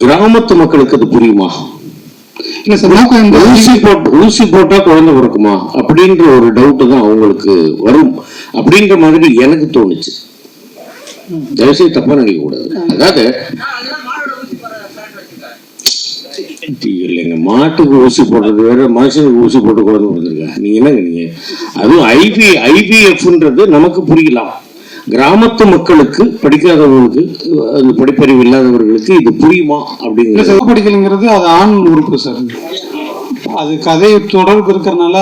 கிராமத்து மக்களுக்கு அது புரியுமா? இல்ல சார், ஊசி போட்டா குழந்தை பிறக்குமா அப்படின்ற ஒரு டவுட் தான் அவங்களுக்கு வரும் அப்படின்ற மாதிரி எனக்கு தோணுச்சு. தயவுசெய்து தப்பா நினைக்க கூடாது. அதாவது இல்லைங்க, மாட்டுக்கு ஊசி போடுறது வேற, மனுஷனுக்கு ஊசி போட்டு குழந்தை பிறந்திருக்க நீங்க என்னங்க நீங்க? அதுவும் ஐவிஎஃப்ன்றது நமக்கு புரியலாம். கிராமத்து மக்களுக்கு, படிக்காதவர்களுக்கு, அது படிப்பறிவு இல்லாதவர்களுக்கு இது புரியுமா அப்படிங்கிறது? படிக்கலைங்கிறது அது ஆண் உறுப்பு சார். அது கதை தொடர்பு இருக்கிறதுனால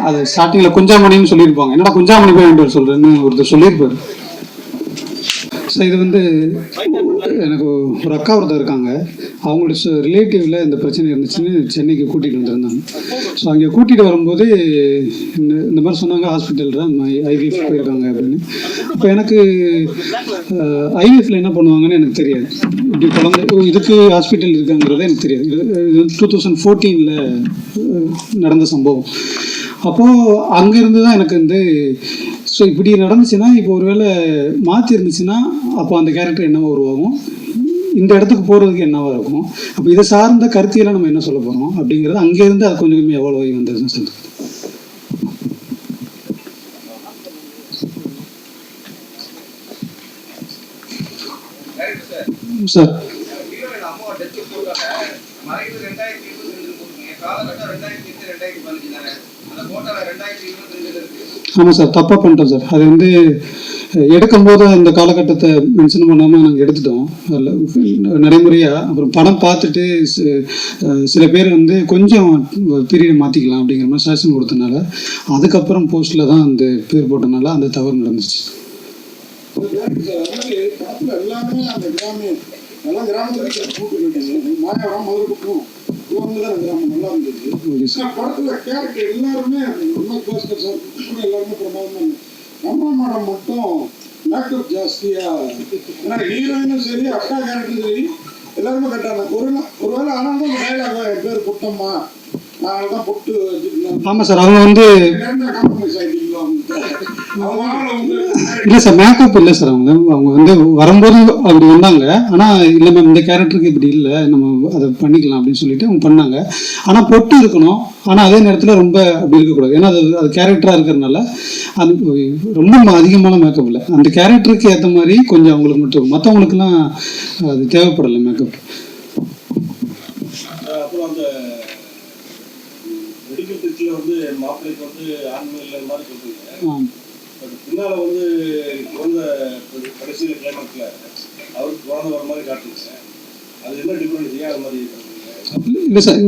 அது ஸ்டார்டிங்ல குஞ்சாமணின்னு சொல்லியிருப்பாங்க. என்னடா குஞ்சாமணி போய் சொல்றேன்னு ஒருத்தர் சொல்லியிருப்பாரு. ஸோ இது எனக்கு ஒரு அக்கா ஒருத்தர் இருக்காங்க. அவங்களோட ரிலேட்டிவ்ல இந்த பிரச்சனை இருந்துச்சுன்னு சென்னைக்கு கூட்டிகிட்டு வந்துருந்தாங்க. ஸோ அங்கே கூட்டிகிட்டு வரும்போது இந்த மாதிரி சொன்னாங்க, ஹாஸ்பிட்டலில் ஐவிஎஃப் போயிருக்காங்க அப்படின்னு. இப்போ எனக்கு ஐவிஎஃப்ல என்ன பண்ணுவாங்கன்னு எனக்கு தெரியாது. இப்படி குழந்தை இதுக்கு ஹாஸ்பிட்டல் இருக்காங்கிறது எனக்கு தெரியாது. இது 2014 நடந்த சம்பவம். அப்போது அங்கேருந்து தான் எனக்கு ஸோ இப்படி நடந்துச்சுன்னா, இப்போ ஒருவேளை மாற்றி இருந்துச்சுன்னா அப்போ அந்த கேரக்டர் என்னவா உருவாகும், இந்த இடத்துக்கு போகிறதுக்கு என்னவா இருக்கும், அப்போ இதை சார்ந்த கருத்தியெல்லாம் நம்ம என்ன சொல்ல போகிறோம் அப்படிங்கிறது அங்கேருந்து அது கொஞ்சம் கொஞ்சம் எவ்வளோ வந்ததுன்னு சொல்லுது சார். ஆமாம் சார், தப்பாக பண்ணிட்டோம் சார். அது எடுக்கும்போது அந்த காலகட்டத்தை மென்ஷன் பண்ணாமல் நாங்கள் எடுத்துட்டோம் அதில் நடைமுறையாக. அப்புறம் படம் பார்த்துட்டு சில பேர் கொஞ்சம் பீரியட் மாற்றிக்கலாம் அப்படிங்கிற மாதிரி சஜஷன் கொடுத்தனால அதுக்கப்புறம் போஸ்ட்டில் தான் அந்த பேர் போட்டனால அந்த தவறு நடந்துச்சு. மட்டும் மேக்கப் ஜாஸ்தியா, ஹீரோயினும் சரி அக்கா கேரக்டரும் சரி எல்லாருமே கட்டாங்க. ஒருவேளை ஆனாலும் டைலாக் என் பேர் புட்டம்மா, நான் தான் பொட்டு வச்சுருந்தேன். ஆமாம் சார், அவங்க காம்ப்ரமைஸ் ஆகிட்டீங்களோ? இல்லை சார், மேக்கப் இல்லை சார். அவங்க வரும்போது அப்படி வந்தாங்க. ஆனால் இல்லை மேம், இந்த கேரக்டருக்கு இப்படி இல்லை, நம்ம அதை பண்ணிக்கலாம் அப்படின்னு சொல்லிட்டு அவங்க பண்ணாங்க. ஆனால் பொட்டு இருக்கணும், ஆனால் அதே நேரத்தில் ரொம்ப அப்படி இருக்கக்கூடாது. ஏன்னா அது கேரக்டராக இருக்கிறதுனால அது ரொம்ப அதிகமான மேக்கப் இல்லை. அந்த கேரக்டருக்கு ஏற்ற மாதிரி கொஞ்சம் அவங்களுக்கு மட்டும், மற்றவங்களுக்குலாம் அது தேவைப்படலை மேக்கப். பின்னால குழந்தை கடைசியில கிளைமாக்ஸ்ல அவருக்கு குழந்தை வர மாதிரி காட்டுங்க. அது என்ன டிஃபரன்ஸ்? ஏன் அது மாதிரி? இல்லை சார்,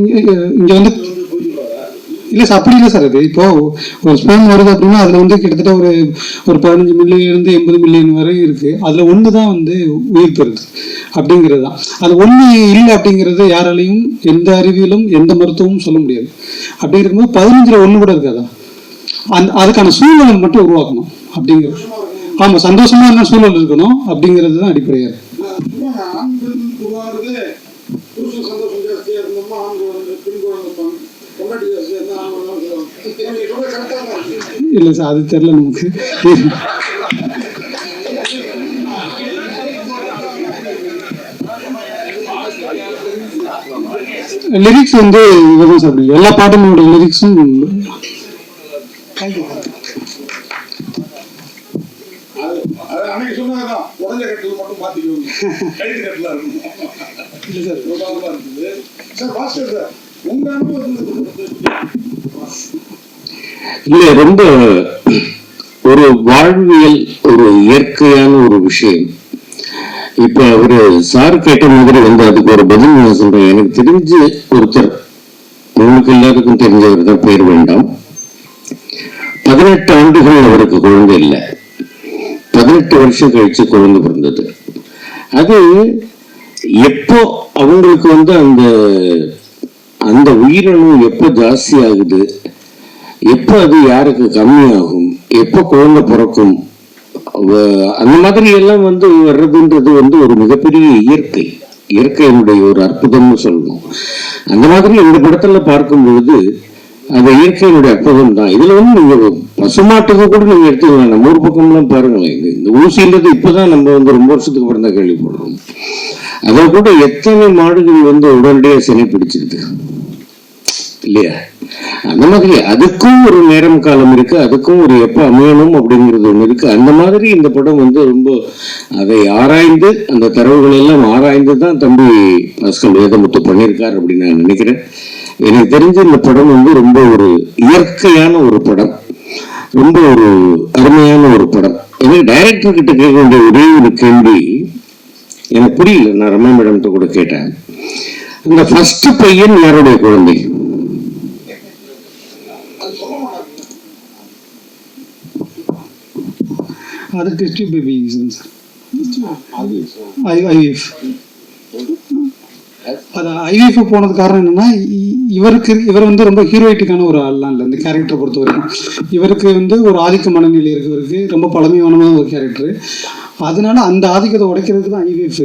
இங்கே இல்லை சார், அப்படி இல்லை சார். இது இப்போ ஒரு ஸ்பேம் வருது அப்படின்னா அதில் கிட்டத்தட்ட ஒரு 15 மில்லியன்லேருந்து 80 மில்லியன் வரை இருக்குது. அதில் ஒன்று தான் உயிர் பெறுது அப்படிங்கிறது தான். அது ஒன்று இல்லை அப்படிங்கிறது யாராலையும் எந்த அறிவியலும் எந்த மருத்துவமும் சொல்ல முடியாது. அப்படி இருக்கும்போது 15ல் 1 கூட இருக்காதா? அதுக்கான சூழ்நிலை மட்டும் உருவாக்கணும் அப்படிங்கிறது. ஆமாம், சந்தோஷமான சூழல் இருக்கணும் அப்படிங்கிறது தான் அடிப்படையாக. இல்லை சார், அது தெரியல நமக்கு. லிரிக்ஸ் இதுதான் சார், எல்லா பாட்டுமோட லிரிக்ஸும் இல்ல, ரொம்ப ஒரு வாழ்வியல், ஒரு இயற்கையான ஒரு விஷயம். இப்ப அவரு சார் கேட்ட மாதிரி அதுக்கு ஒரு பதில் நான் சொல்றேன். எனக்கு தெரிஞ்சு ஒருத்தர், உங்களுக்கு எல்லாருக்கும் தெரிஞ்சவர் தான், பேர் வேண்டாம், 18 ஆண்டுகள் அவருக்கு குழந்தை இல்லை, 18 வருஷம் கழிச்சு குழந்தை பிறந்தது. அது எப்போ அவங்களுக்கு அந்த அந்த உயிரணு எப்போ ஜாஸ்தி ஆகுது, எப்போ அது யாருக்கு கம்மியாகும், எப்போ குழந்தை பிறக்கும், அந்த மாதிரி எல்லாம் வர்றதுன்றது ஒரு மிகப்பெரிய இயற்கையினுடைய ஒரு அற்புதம்னு சொல்லணும். அந்த மாதிரி இந்த படத்துல பார்க்கும் பொழுது அந்த இயற்கையினுடைய அற்புதம் தான். இதுல நீங்க பசுமாட்டுக்கு கூட நீங்க எடுத்துக்கலாம். நம்ம ஊர் பக்கம்லாம் பாருங்களேன், இந்த ஊசின்றது இப்பதான் நம்ம வந்து ரொம்ப வருஷத்துக்கு அப்புறம் தான் கேள்விப்படுறோம். அதை கூட எத்தனை மாடுகள் வந்து உடனடியாக சினை பிடிச்சிருக்கு இல்லையா? அந்த மாதிரி அதுக்கும் ஒரு நேரம் காலம் இருக்கு, அதுக்கும் ஒரு எப்ப அமையணும் அப்படிங்கிறது ஒண்ணு இருக்கு. அந்த மாதிரி இந்த படம் வந்து ரொம்ப அதை ஆராய்ந்து, அந்த தரவுகள் எல்லாம் ஆராய்ந்து தான் தம்பி பாஸ்கர் வேதமுத்து பண்ணியிருக்கார் அப்படின்னு நான் நினைக்கிறேன். எனக்கு தெரிஞ்ச இந்த படம் வந்து ரொம்ப ஒரு இயற்கையான ஒரு படம், ரொம்ப ஒரு அருமையான ஒரு படம். எனக்கு டைரக்டர் கிட்ட கேட்க வேண்டிய ஒரே ஒரு கேள்வி எனக்கு புரியல. நான் ரம்யா மேடம்கிட்ட கூட கேட்டேன், அந்த ஃபர்ஸ்ட் பையன் யாருடைய குழந்தை? அது டெஸ்ட் பேபி சார், ஐவிஎஃப். அது ஐவிஎஃப் போனது காரணம் என்னன்னா, இவர் வந்து ரொம்ப ஹீரோயிட்டிக்கான ஒரு ஆள்லாம் இல்லை இந்த கேரக்டரை பொறுத்த வரைக்கும். இவருக்கு வந்து ஒரு ஆதிக்க மனநிலை இருக்கு, ரொம்ப பழமையான ஒரு கேரக்டர். அதனால அந்த ஆதிக்கத்தை உடைக்கிறதுக்கு தான் ஐவிஎஃப்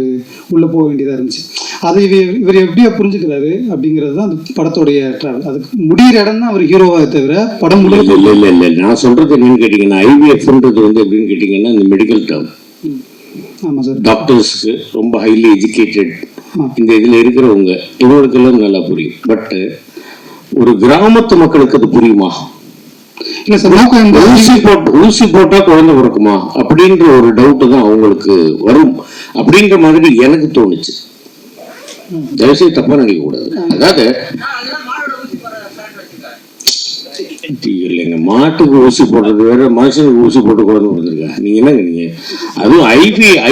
உள்ள போக வேண்டியதாக இருந்துச்சு. அதை இவர் எப்படியா புரிஞ்சுக்கிறாரு அப்படிங்கிறது தான் அந்த படத்தோடைய டிராவல். அதுக்கு முடிகிற இடம் தான் அவர் ஹீரோவாக தவிர படம் முடியல. இல்லை இல்லை, நான் சொல்றது என்னன்னு கேட்டீங்கன்னா, ஐவிஎஃப்ன்றது வந்து எப்படின்னு கேட்டீங்கன்னா இந்த மெடிக்கல் டேர்ம். ஆமாம் சார். டாக்டர்ஸ்க்கு ரொம்ப ஹைலி எஜுகேட்டட் இந்த இதில் இருக்கிறவங்க இவங்களுக்கெல்லாம் நல்லா புரியும். பட் ஒரு கிராமத்து மக்களுக்கு அது புரியுமா? இல்லை சார், ஊசி போட்டா குழந்தை பிறக்குமா அப்படின்ற ஒரு டவுட் தான் அவங்களுக்கு வரும் அப்படின்ற மாதிரி எனக்கு தோணுச்சு. தயவுசெய்து தப்பா நினைக்க கூடாது. அதாவது இல்லைங்க, மாட்டுக்கு ஊசி போடுறது வேற, மனுஷனுக்கு ஊசி போட்டு குழந்தை பிறந்திருக்கா? நீங்க என்னங்க நீங்க? அதுவும்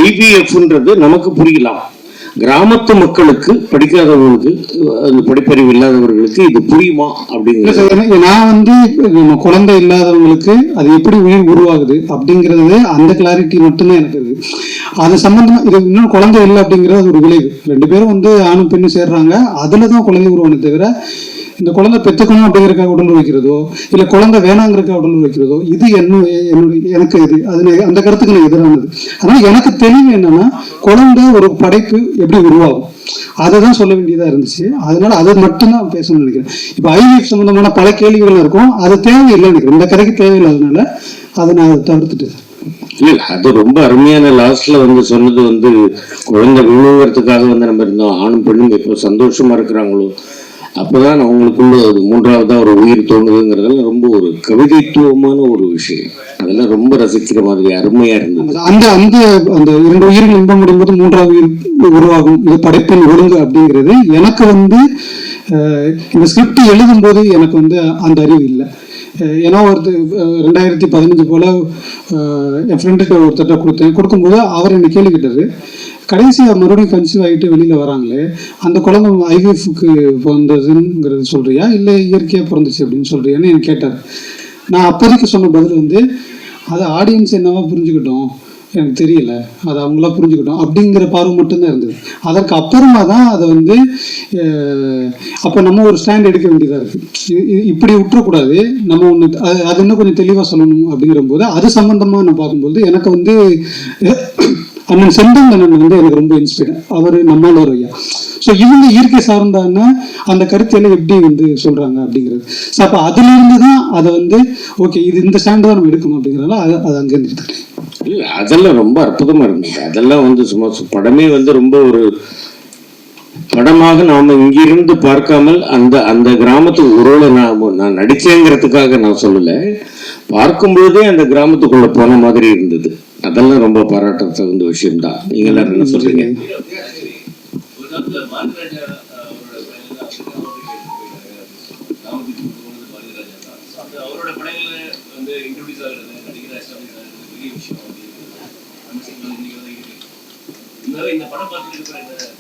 ஐவிஎஃப்ன்றது நமக்கு புரியலாம், கிராமத்து மக்களுக்கு, படிக்காதவங்களுக்கு, அது படிப்பறிவு இல்லாதவர்களுக்கு இது புரியுமா அப்படிங்கிறது. நான் வந்து நம்ம குழந்தை இல்லாதவங்களுக்கு அது எப்படி உயிர் உருவாகுது அப்படிங்கிறது அந்த கிளாரிட்டி மட்டும்தான் எனக்கு இருக்கு. அது சம்பந்தமா இது இன்னும் குழந்தை இல்லை அப்படிங்கிறது ஒரு விளைவு. 2 பேரும் வந்து ஆணும் பெண்ணும் சேர்றாங்க, அதுலதான் குழந்தை உருவானே தவிர இந்த குழந்தை பெற்றுக்கணும் அப்படிங்கிறக்காக உடல் வைக்கிறதோ இல்லை குழந்தை வேணாங்கிறக்காக உடல் வைக்கிறதோ இது எனக்கு இது அந்த கருத்துக்கு நான் எதிரானது. அதனால எனக்கு தெளிவு என்னன்னா, குழந்தை ஒரு படைப்பு எப்படி உருவாகும் அதை தான் சொல்ல வேண்டியதா இருந்துச்சு. அதனால அதை மட்டும்தான் பேசணும்னு நினைக்கிறேன். இப்போ ஐவிஎஃப் சம்பந்தமான பல கேள்விகள் இருக்கும், அது தேவையில்லை நினைக்கிறேன், இந்த கதைக்கு தேவையில்லாதனால அதை நான் தவிர்த்துட்டேன். இல்ல, அது ரொம்ப அருமையான லாஸ்ட்ல வந்து சொன்னது வந்து குழந்தை வேணுங்கிறதுக்காக வந்து நம்ம இருந்தோம். ஆணும் பெண்ணும் எப்போ சந்தோஷமா இருக்கிறாங்களோ அப்பதான் அவங்களுக்குள்ள ஒரு 3ஆவதா ஒரு உயிர் தோணுதுங்கிறதெல்லாம் ரொம்ப ஒரு கவிதைத்துவமான ஒரு விஷயம். அதெல்லாம் ரொம்ப ரசிக்கிற மாதிரி அருமையா இருந்தது. அந்த அந்த அந்த 2 உயிர்கள் இன்பம் முடியும் போது 3ஆவது உயிர் உருவாகும், இது படைப்பின் ஒழுங்கு அப்படிங்கிறது எனக்கு வந்து இந்த ஸ்கிரிப்ட் எழுதும் போது எனக்கு வந்து அந்த அறிவு இல்லை. ஏன்னா 2015 போல என் ஃப்ரெண்டுகிட்ட ஒருத்தட்ட கொடுக்கும்போது அவர் என்னை கேள்வி கேட்டாரு, கடைசியாக மறுபடியும் கன்சீவ் ஆகிட்டு வெளியில் வராங்களே அந்த குழந்தை ஐவிஎஃப்க்கு பிறந்ததுங்கிறது சொல்கிறியா இல்லை இயற்கையாக பிறந்துச்சு அப்படின்னு சொல்கிறியான்னு எனக்கு கேட்டார். நான் அப்போதைக்கு சொன்ன பதில் வந்து, அதை ஆடியன்ஸ் என்னவா புரிஞ்சுக்கிட்டோம் எனக்கு தெரியல, அதை அவங்களா புரிஞ்சுக்கிட்டோம் அப்படிங்கிற பார்வை மட்டும்தான் இருந்தது. அதற்கு அப்புறமா தான் அதை வந்து அப்போ நம்ம ஒரு ஸ்டாண்ட் எடுக்க வேண்டியதாக இருக்குது. இப்படி விட்டுறக்கூடாது, நம்ம ஒன்று அது இன்னும் கொஞ்சம் தெளிவாக சொல்லணும் அப்படிங்கிற போது அது சம்மந்தமாக நான் பார்க்கும்போது எனக்கு வந்து அண்ணன் செந்தங்கண்ணன் வந்து எனக்கு ரொம்ப இன்ஸ்பைர். அவர் நம்மளோட ஐயா. ஸோ இவங்க இயற்கை சார்ந்தான அந்த கருத்தையெல்லாம் எப்படி வந்து சொல்றாங்க அப்படிங்கிறது. ஸோ அப்போ அதுல இருந்து தான் அதை வந்து ஓகே இது இந்த ஸ்டாண்ட் தான் நம்ம எடுக்கணும் அப்படிங்கிறதால அது அங்கேருந்து எடுத்துக்கிட்டேன். இல்லை, அதெல்லாம் ரொம்ப அற்புதமா இருந்தது. அதெல்லாம் வந்து சும்மா படமே வந்து ரொம்ப ஒரு படமாக நாம இங்கிருந்து பார்க்காமல் அந்த அந்த கிராமத்துக்கு உறவுல நான் நடிச்சேங்கிறதுக்காக நான் சொல்லல, பார்க்கும் பொழுதே அந்த கிராமத்துக்குள்ள போன மாதிரி இருந்தது. அதெல்லாம் ரொம்ப பாராட்ட தகுந்த விஷயம்தான். நீங்க எல்லாரும் என்ன சொல்றீங்க? இந்த படம் பார்த்துட்டு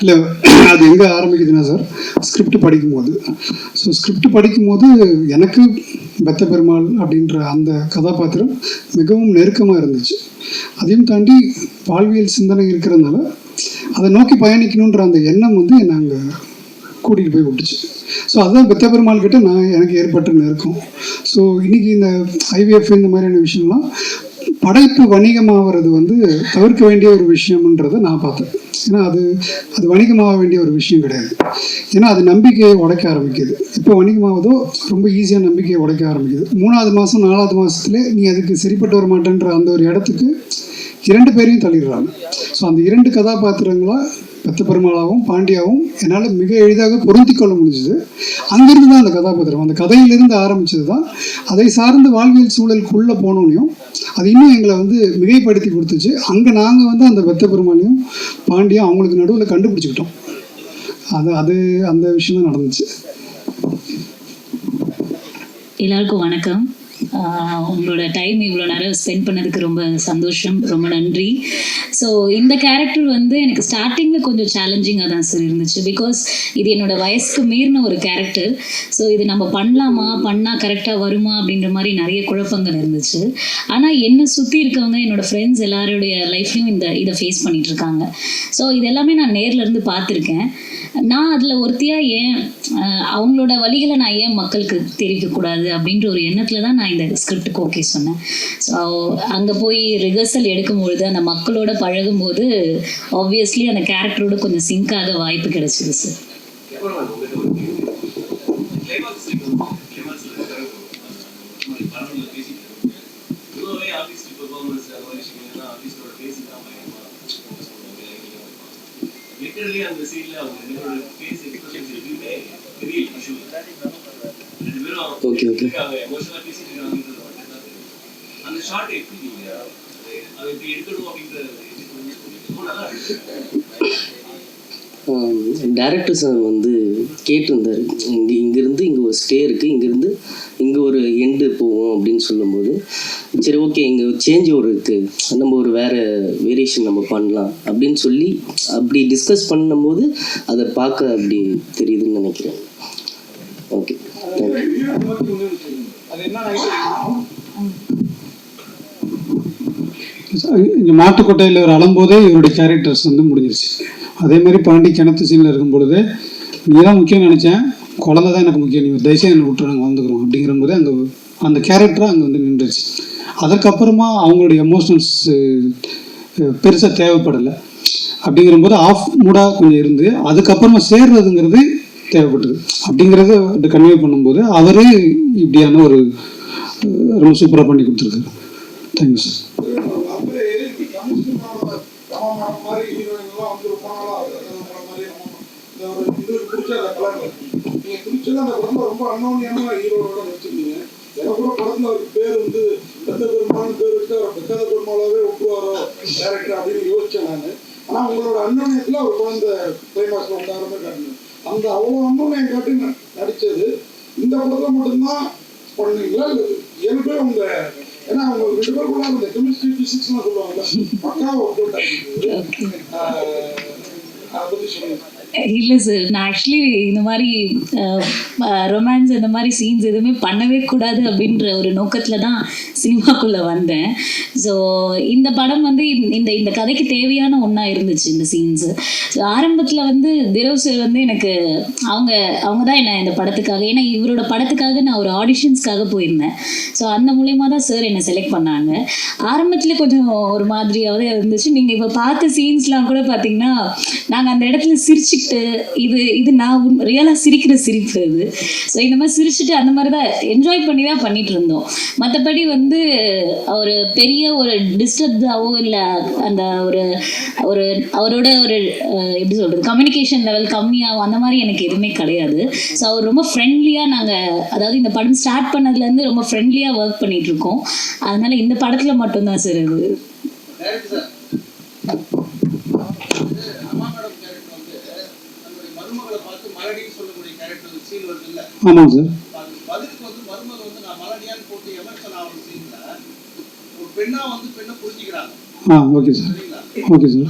இல்லை, அது எங்கே ஆரம்பிக்குதுன்னா சார், ஸ்கிரிப்ட் படிக்கும்போது. ஸோ ஸ்கிரிப்ட் படிக்கும்போது எனக்கு பெத்த பெருமாள் அப்படின்ற அந்த கதாபாத்திரம் மிகவும் நெருக்கமாக இருந்துச்சு. அதையும் தாண்டி வாழ்வியல் சிந்தனை இருக்கிறதுனால அதை நோக்கி பயணிக்கணுன்ற அந்த எண்ணம் வந்து என்னை அங்கே கூட்டிகிட்டு போய் விட்டுச்சு. ஸோ அதுதான் பெத்த பெருமாள் கிட்ட எனக்கு ஏற்பட்டு இருக்கும். ஸோ இன்னைக்கு இந்த ஐவிஎஃப் இந்த மாதிரியான விஷயம்லாம் படைப்பு வணிகமாகிறது வந்து தவிர்க்க வேண்டிய ஒரு விஷயம்ன்றதை நான் பார்த்தேன். ஏன்னா அது வணிகமாக வேண்டிய ஒரு விஷயம் கிடையாது. ஏன்னா அது நம்பிக்கையை உடைக்க ஆரம்பிக்குது. இப்போ வணிகமாவதோ ரொம்ப ஈஸியாக நம்பிக்கையை உடைக்க ஆரம்பிக்குது. 3வது மாதம் 4வது மாதத்துல நீ அதுக்கு சரிப்பட்டு வர மாட்டேன்ற அந்த ஒரு இடத்துக்கு 2 பேரையும் தள்ளிடுறாங்க. ஸோ அந்த 2 கதாபாத்திரங்களாக பெத்த பெருமாளாகவும் பாண்டியாவும் என்னால் மிக எளிதாக பொருத்தி கொள்ள முடிஞ்சுது. அங்கிருந்து தான் அந்த கதாபாத்திரம், அந்த கதையிலிருந்து ஆரம்பிச்சது தான். அதை சார்ந்த வாழ்வியல் சூழலுக்குள்ளே போனோன்னையும் அது இன்னும் எங்களை வந்து மிகைப்படுத்தி கொடுத்துச்சு. அங்கே நாங்கள் வந்து அந்த பெத்த பெருமாளையும் பாண்டியும் அவங்களுக்கு நடுவில் கண்டுபிடிச்சிக்கிட்டோம். அது அந்த விஷயம் தான் நடந்துச்சு. எல்லாருக்கும் வணக்கம். உங்களோட டைம் இவ்வளோ நேரம் ஸ்பெண்ட் பண்ணதுக்கு ரொம்ப சந்தோஷம், ரொம்ப நன்றி. ஸோ இந்த கேரக்டர் வந்து எனக்கு ஸ்டார்டிங்கில் கொஞ்சம் சேலஞ்சிங்காக தான் சார் இருந்துச்சு. பிகாஸ் இது என்னோட வயசுக்கு மீறின ஒரு கேரக்டர். ஸோ இது நம்ம பண்ணால் கரெக்டாக வருமா அப்படின்ற மாதிரி நிறைய குழப்பங்கள் இருந்துச்சு. ஆனால் என்னை சுற்றி இருக்கவங்க, என்னோட ஃப்ரெண்ட்ஸ் எல்லாருடைய லைஃப்லையும் இதை ஃபேஸ் பண்ணிட்டு இருக்காங்க. ஸோ இது எல்லாமே நான் நேரில் இருந்து பார்த்துருக்கேன். நான் அதில் ஒருத்தியாக ஏன் அவங்களோட வழிகளை நான் ஏன் மக்களுக்கு தெரிவிக்கக்கூடாது அப்படின்ற ஒரு எண்ணத்தில் தான் நான் இந்த ஸ்கிரிப்டுக்கு ஓகே சொன்னேன். ஸோ அங்கே போய் ரிஹர்சல் எடுக்கும்பொழுது அந்த மக்களோட பழகும்போது ஆப்வியஸ்லி அந்த கேரக்டரோட கொஞ்சம் சிங்க் ஆக வாய்ப்பு கிடைச்சிது சார். லிட்டரலி அந்த சீன்ல அவங்க ஃபேஸ் எக்ஸ்பிரஷன்ஸ் எதுவுமே பெரிய இஷ்யூ இல்லை. 2 பேரும் அவங்க எமோஷனலா பேசிட்டு இருக்காங்கன்றது மட்டும் தான் தெரியும். அந்த ஷார்ட் எப்படி நீங்க அதை எப்படி எடுக்கணும் அப்படின்றது ரொம்ப நல்லா இருக்கு. டைரக்டர் சார் வந்து கேட்டிருந்தார், இங்கேருந்து இங்கே ஒரு ஸ்டே இருக்குது, இங்கேருந்து இங்கே ஒரு எண்டு போவோம் அப்படின்னு சொல்லும்போது, சரி ஓகே இங்கே சேஞ்ச் ஒரு இருக்குது, நம்ம ஒரு வேறு வேரியேஷன் நம்ம பண்ணலாம் அப்படின்னு சொல்லி அப்படி டிஸ்கஸ் பண்ணும்போது அதை பார்க்க அப்படி தெரியுதுன்னு நினைக்கிறேன். ஓகே, இங்கே மாட்டுக்கொட்டையில் ஒரு அலம்போதே இவருடைய கேரக்டர்ஸ் வந்து முடிஞ்சிருச்சு. அதே மாதிரி பாண்டி கிணத்து சீனில் இருக்கும் பொழுது நீ தான் முக்கியம் நினச்சேன், குழந்தை தான் எனக்கு முக்கியம், நீ தயவுசெய்து என்னை விட்டு நாங்கள் வந்துக்கிறோம் அப்படிங்கிற போது அங்கே அந்த கேரக்டராக அங்கே வந்து நின்றுச்சு. அதற்கப்புறமா அவங்களுடைய எமோஷனல்ஸ் பெருசாக தேவைப்படலை. அப்படிங்கிற போது ஆஃப் மூடாக கொஞ்சம் இருந்து அதுக்கப்புறமா சேர்றதுங்கிறது தேவைப்பட்டது. அப்படிங்கிறத கன்வே பண்ணும்போது அவரே இப்படியான ஒரு ரொம்ப சூப்பராக பண்ணி கொடுத்துருக்காரு. Thank you sir. ரொம்ப அன்னோனியமான ஹீரோட வச்சிருந்தீங்க. எனக்கு கூட படத்துல அவருக்கு பேர் வந்து பெத்த பெருமாள் பேர் வச்சு அவர் பெக்காத பெருமாளாவே ஒப்புவாரோ டேரக்டர் அப்படின்னு யோசிச்சேன் நான். ஆனா உங்களோட அன்னோனியத்துல அவர் குழந்தை கிளைமாக்ஸ்ல உண்டாரமே காட்டுங்க. அந்த அவ்வளவு அன்னோனியம் காட்டி நடிச்சது இந்த படத்துல மட்டும்தான் பண்ணீங்களா இல்லை இயல்பே உங்க, ஏன்னா அவங்க 2 பேருக்குள்ள அந்த கெமிஸ்ட்ரி பிசிக்ஸ்லாம் சொல்லுவாங்க பக்காவை போட்டாங்க. அதை பத்தி சொல்லுங்க. இல்லை சார், நான் ஆக்சுவலி இந்த மாதிரி ரொமான்ஸ் இந்த மாதிரி சீன்ஸ் எதுவுமே பண்ணவே கூடாது அப்படின்ற ஒரு நோக்கத்தில் தான் சினிமாக்குள்ளே வந்தேன். ஸோ இந்த படம் வந்து இந்த கதைக்கு தேவையான ஒன்றா இருந்துச்சு இந்த சீன்ஸு. ஸோ ஆரம்பத்தில் வந்து திரவ் சார் வந்து எனக்கு அவங்க தான் என்னை இந்த படத்துக்காக, ஏன்னா இவரோட படத்துக்காக நான் ஒரு ஆடிஷன்ஸ்க்காக போயிருந்தேன். ஸோ அந்த மூலயமா தான் சார் என்னை செலக்ட் பண்ணாங்க. ஆரம்பத்தில் கொஞ்சம் ஒரு மாதிரியாவது இருந்துச்சு. நீங்கள் இப்போ பார்த்த சீன்ஸ்லாம் கூட பார்த்தீங்கன்னா நாங்கள் அந்த இடத்துல சிரிச்சுக்கிட்டு இது நான் ரியலாக சிரிக்கிற சிரிப்பு இது. ஸோ இந்த மாதிரி சிரிச்சுட்டு அந்த மாதிரி தான் என்ஜாய் பண்ணி தான் பண்ணிட்டு இருந்தோம். மற்றபடி வந்து ஒரு பெரிய ஒரு டிஸ்டர்பாவோ இல்லை அந்த ஒரு அவரோட ஒரு எப்படி சொல்கிறது கம்யூனிகேஷன் லெவல் கம்மியாகும் அந்த மாதிரி எனக்கு எதுவுமே கிடையாது. ஸோ அவர் ரொம்ப ஃப்ரெண்ட்லியாக அதாவது இந்த படம் ஸ்டார்ட் பண்ணதுலேருந்து ரொம்ப ஃப்ரெண்ட்லியாக ஒர்க் பண்ணிட்டு இருக்கோம். அதனால இந்த படத்தில் மட்டும்தான் சார் இது. ஆமாம் sir. Okay sir, okay sir.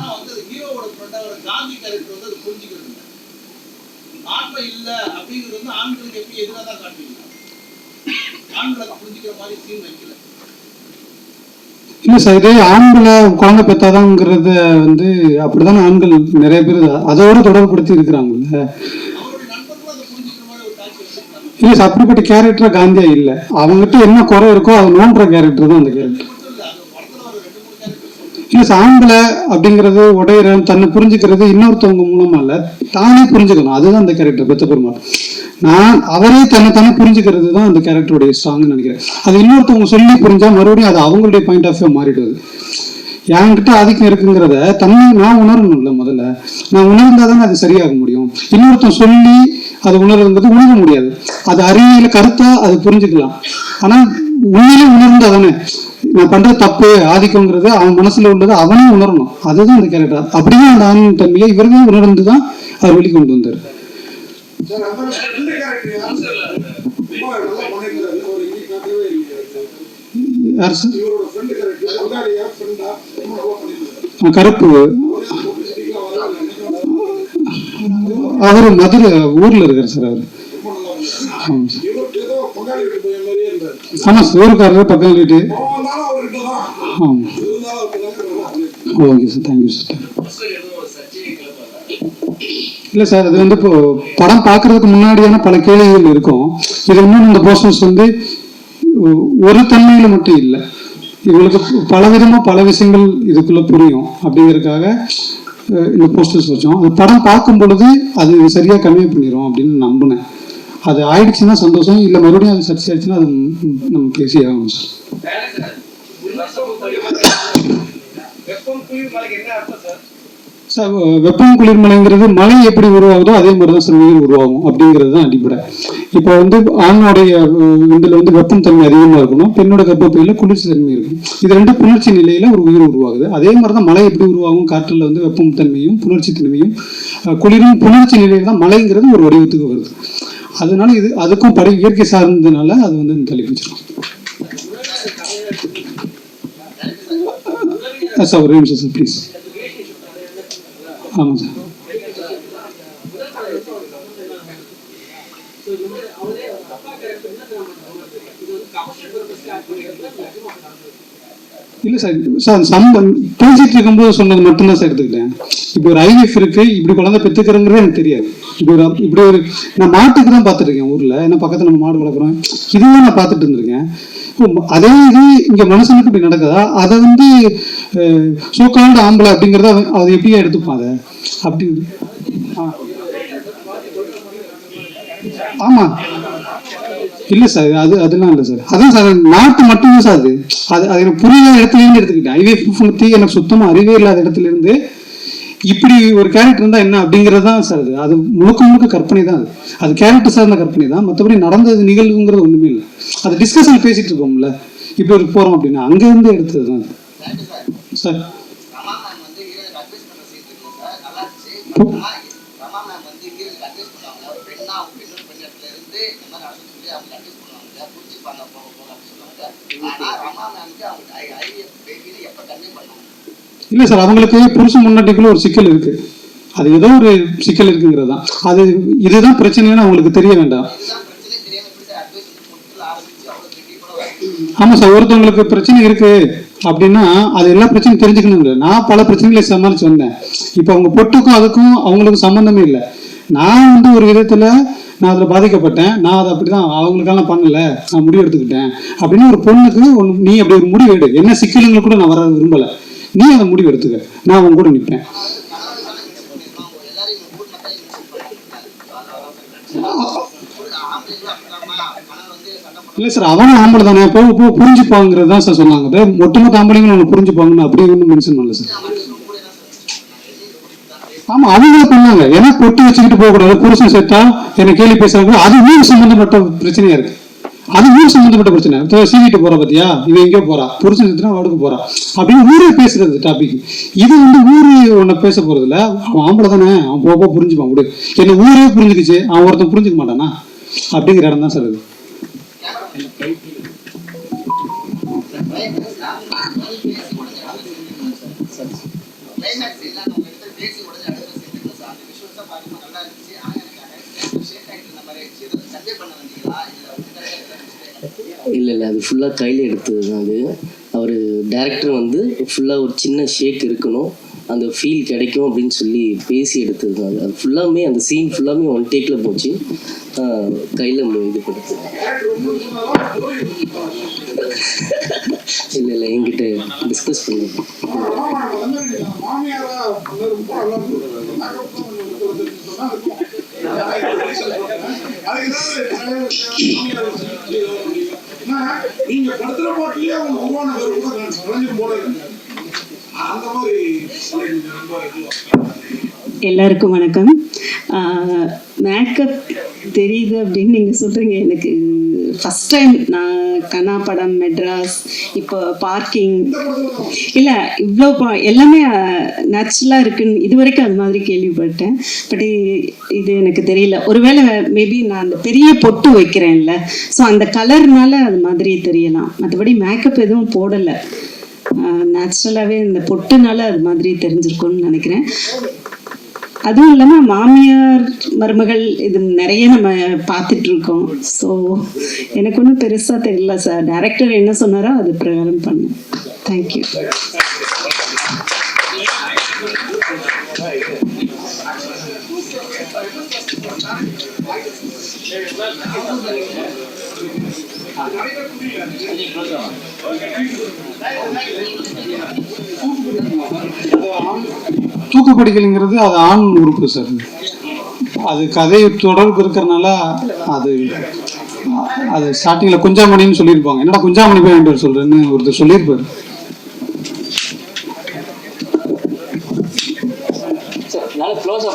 இல்லை சார், இதே ஆண்களை குழந்தை பெற்றாதாங்கிறத வந்து அப்படிதானே ஆண்கள் நிறைய பேர் அதோட தொடர்புபடுத்தி இருக்கிறாங்கல்ல. இல்லை சார், அப்படிப்பட்ட கேரக்டர் காந்தியா இல்லை. அவங்ககிட்ட என்ன குறை இருக்கோ அதை நோன்ற கேரக்டர் தான் அந்த கேரக்டர். இல்லை சார், ஆம்பளை அப்படிங்கிறது உடையிற தன்னை புரிஞ்சுக்கிறது இன்னொருத்தவங்க மூலமா இல்லை, தானே புரிஞ்சுக்கணும். அதுதான் அந்த கேரக்டர் பெத்த பெருமாள். அவரே தன்னை புரிஞ்சுக்கிறது தான் அந்த கேரக்டருடைய ஸ்ட்ராங்னு நினைக்கிறேன். அது இன்னொருத்தவங்க சொல்லி புரிஞ்சா மறுபடியும் அது அவங்களுடைய பாயிண்ட் ஆஃப் வியூ மாறிடுது. என்கிட்ட ஆதிக்கம் இருக்குங்கிறத தன்னை நான் உணரணும்ல. முதல்ல நான் உணர்ந்தாதானே அது சரியாக முடியும். இன்னொருத்தன் சொல்லி அது உணர்றது உணர முடியாது. அது அறிவியல கருத்தா அது புரிஞ்சுக்கலாம். ஆனா உண்மையிலே உணர்ந்தாதானே நான் பண்ற தப்பு ஆதிக்கங்கிறது அவன் மனசுல உள்ளது அவனே உணரணும். அதுதான் அந்த கேரக்டர். அப்படியே அந்த ஆண் தன்மையை இவர்களும் உணர்ந்துதான் அவர் வெளிக்கொண்டு வந்தார். சார், அந்த ரெண்டு கேரக்டர் ரொம்ப நல்லா பண்ணிருக்காரு. ஒரு இன்னைக்கு காட்டவே இல்லை. யார் சார்? இவரோட ஃப்ரெண்ட் கேரக்டர் பங்காளியா ஃப்ரெண்டா ரொம்ப நல்லா பண்ணிருக்காரு. கருப்பு அவர் மதுரை ஊர்ல இருக்காரு சார். அவர் இவருக்கு ஏதோ பங்காளி வீட்டு போய் மாதிரியே இருந்தாரு. ஆமா சார், ஊருக்காரர் பக்கம் வீட்டு. போனாலும் அவர்கிட்ட தான் ஆமா, இருந்தாலும் அவருக்கு நல்லா பண்ணிருக்காரு. Okay sir, thank you sir. எதுவும் சர்ச்சையை கிளப்பாங்க. இல்லை சார், அது வந்து இப்போ படம் பார்க்கறதுக்கு முன்னாடியான பல கேள்விகள் இருக்கும். இது இன்னும் இந்த போஸ்டர்ஸ் வந்து ஒரு தன்மையில மட்டும் இல்லை, இவங்களுக்கு பலவிதமாக பல விஷயங்கள் இதுக்குள்ள புரியும் அப்படிங்கிறதுக்காக இந்த போஸ்டர்ஸ் வச்சோம். அது படம் பார்க்கும் பொழுது அது சரியாக கன்வே பண்ணிடும் அப்படின்னு நம்பினேன். அது ஆயிடுச்சுன்னா சந்தோஷம், இல்லை மறுபடியும் அது சர்ச்சை ஆயிடுச்சுன்னா அது நம்ம பேசி ஆகணும் சார். சார், வெப்பம் குளிர்மலைங்கிறது மழை எப்படி உருவாகுதோ அதே மாதிரி தான் சார் உயிர் உருவாகும் அப்படிங்கிறது தான் அடிப்படை. இப்போ வந்து ஆணுடைய இதில் வந்து வெப்பம் தன்மை அதிகமாக இருக்கணும், பெண்ணோட கர்ப்பப்பையில் குளிர்ச்சி தன்மை இருக்கும். இது ரெண்டு புணர்ச்சி நிலையில ஒரு உயிர் உருவாகுது. அதே மாதிரி தான் மழை எப்படி உருவாகும், காற்றில் வந்து வெப்பம் தன்மையும் புணர்ச்சி தன்மையும் குளிரும் புணர்ச்சி நிலையில தான் மழைங்கிறது ஒரு வடிவத்துக்கு வருது. அதனால இது அதுக்கும் இயற்கை சார்ந்ததுனால அது வந்து தலைப்பு வச்சிருக்கோம். சார் ஒரு நிமிஷம் சார் ப்ளீஸ். ஆமாம் சார். இல்லை சார், பேசிட்டு இருக்கும்போது சொன்னது மட்டும்தான் சார் எடுத்துக்கிட்டேன். இப்போ ஒரு ஐவிஎஃப் இருக்கு, இப்படி குழந்தை பெற்றுக்கிறங்கிறது எனக்கு தெரியாது. இப்படி ஒரு நான் மாட்டுக்கு தான் பார்த்துருக்கேன் ஊர்ல, ஏன்னா பக்கத்துல நம்ம மாடு வளர்க்குறோம், இதுவும் நான் பார்த்துட்டு இருந்திருக்கேன். அதே இது இங்க மனுஷனுக்கு இப்படி நடக்குதா, அதை வந்து சோக்கால்டு ஆம்பளை அப்படிங்கிறத அதை எப்படியா எடுத்துப்பான் அதை அப்படி. ஆமா இல்லை சார், அதெல்லாம் இல்லை சார். அதான் சார் நாட்டு மட்டும்தான் சார். அது எனக்கு புரியாத இடத்துல இருந்து எடுத்துக்கிட்டேன். ஐவிஎஃப் பத்தி எனக்கு சுத்தமா அறிவே இல்லாத இடத்துல இருந்து இப்படி ஒரு கேரக்டர் இருந்தா என்ன அப்படிங்கிறது தான் சார். அது முழுக்க கற்பனை தான். அது கேரக்டர் சார்ந்த கற்பனை தான், மற்றபடி நடந்தது நிகழ்வுங்கிறது ஒண்ணுமே இல்லை. அது டிஸ்கஷன் பேசிட்டு இருக்கோம்ல, இப்படி ஒரு போறோம் அப்படின்னா அங்க இருந்து எடுத்தது தான் சார். இல்லை சார், அவங்களுக்கு புருஷன் முன்னாடிக்குள்ள ஒரு சிக்கல் இருக்கு. அது ஏதோ ஒரு சிக்கல் இருக்குங்கிறது தான். அது இதுதான் பிரச்சனைன்னு அவங்களுக்கு தெரிய வேண்டாம். ஆமா சார், ஒருத்தவங்களுக்கு பிரச்சனை இருக்கு அப்படின்னா அது எல்லா பிரச்சனையும் தெரிஞ்சுக்கணும். நான் பல பிரச்சனைகளை சமாளிச்சு வந்தேன். இப்போ அவங்க பொட்டுக்கும் அதுக்கும் அவங்களுக்கு சம்பந்தமே இல்லை. நான் வந்து ஒரு விதத்துல நான் அதில் பாதிக்கப்பட்டேன். நான் அதை அப்படிதான் அவங்களுக்கெல்லாம் பண்ணல, நான் முடிவு எடுத்துக்கிட்டேன் அப்படின்னு ஒரு பொண்ணுக்கு நீ அப்படி ஒரு முடிவு எடு. என்ன சிக்கலுங்களை கூட நான் வர விரும்பல, நீ அதை முடிவு எடுத்துக்க, நான் அவங்க கூட நிற்பேன். இல்லை சார், அவனும் ஆம்பளை தானே, போக புரிஞ்சுப்பாங்கிறது தான் சார் சொன்னாங்க. ஒட்டுமொத்த ஆம்பளைங்களும் அவங்க புரிஞ்சுப்பாங்கன்னு அப்படி ஒன்றும் மென்ஷன் பண்ணல சார். ஆமா, அவங்களே பண்ணாங்க. ஏன்னா பொட்டு வச்சுக்கிட்டு போகக்கூடாது, புருஷன் செத்தா என்ன கேள்வி பேசுறாங்க, அது ஊர் சம்பந்தப்பட்ட பிரச்சனையா இருக்கு. அது ஊர் சம்பந்தப்பட்ட பிரச்சனை. சீக்கிட்டு போறா பத்தியா, இவன் எங்கேயோ போறா, புருஷன் செத்துனா அவளுக்கு போறா அப்படின்னு ஊரே பேசுறது டாபிக். இது வந்து ஊரு உன்னை பேச போறது இல்ல, அவன் ஆம்பளை தானே, அவன் போக புரிஞ்சுப்பான் விடு. என்ன ஊரே புரிஞ்சுக்கிச்சு, அவன் ஒருத்தன் புரிஞ்சுக்க மாட்டானா அப்படிங்கிற இடம் தான் சார் இது. இல்லை அது ஃபுல்லாக கையில் எடுத்தது தான். அது அவர் டேரக்டர் வந்து ஃபுல்லாக ஒரு சின்ன ஷேக் இருக்கணும், அந்த ஃபீல் கிடைக்கும் அப்படின்னு சொல்லி பேசி எடுத்ததுனால அது ஃபுல்லாமே அந்த சீன் ஃபுல்லாமே ஒன் டேக்கில் போச்சு. கையில் இது கொடுத்து இல்லை என்கிட்ட டிஸ்கஸ் பண்ணுவேன். மாமியாரா ரொம்ப நீங்க படத்துல பாட்டுலயே அவங்க உருவான பேர் கூட குறைஞ்சு போல அந்த மாதிரி. எல்லாருக்கும் வணக்கம். மேக்கப் தெரியுது அப்படின்னு நீங்கள் சொல்கிறீங்க. எனக்கு ஃபஸ்ட் டைம் நான் கனா படம், மெட்ராஸ், இப்போ பார்க்கிங், இல்லை இவ்வளோ எல்லாமே நேச்சுரலாக இருக்குன்னு இது வரைக்கும் அது மாதிரி கேள்விப்பட்டேன். பட் இது எனக்கு தெரியல. ஒருவேளை மேபி நான் அந்த பெரிய பொட்டு வைக்கிறேன்ல, ஸோ அந்த கலர்னால அது மாதிரி தெரியலாம். மற்றபடி மேக்கப் எதுவும் போடலை, நேச்சுரலாகவே இந்த பொட்டுனால அது மாதிரி தெரிஞ்சிருக்கும்னு நினைக்கிறேன். அதுவும் இல்லாமல் மாமியார் மருமகள் இது நிறைய நம்ம பார்த்துட்டு இருக்கோம். ஸோ எனக்கு ஒன்றும் பெருசாக தெரியல சார். டைரக்டர் என்ன சொன்னாரோ அது பிரகாரம் பண்ணேன். தேங்க்யூ. தூக்குப்படிக்கலைங்கிறது அது ஆண் உறுப்பு சார். அது கதை தொடர்பு இருக்கிறனால அது அது ஸ்டார்டிங்கில் குஞ்சாமணின்னு சொல்லியிருப்பாங்க. என்னடா குஞ்சாமணி போய் வேண்டாம் சொல்கிறேன்னு ஒருத்தர் சொல்லியிருப்பார். க்ளோஸ்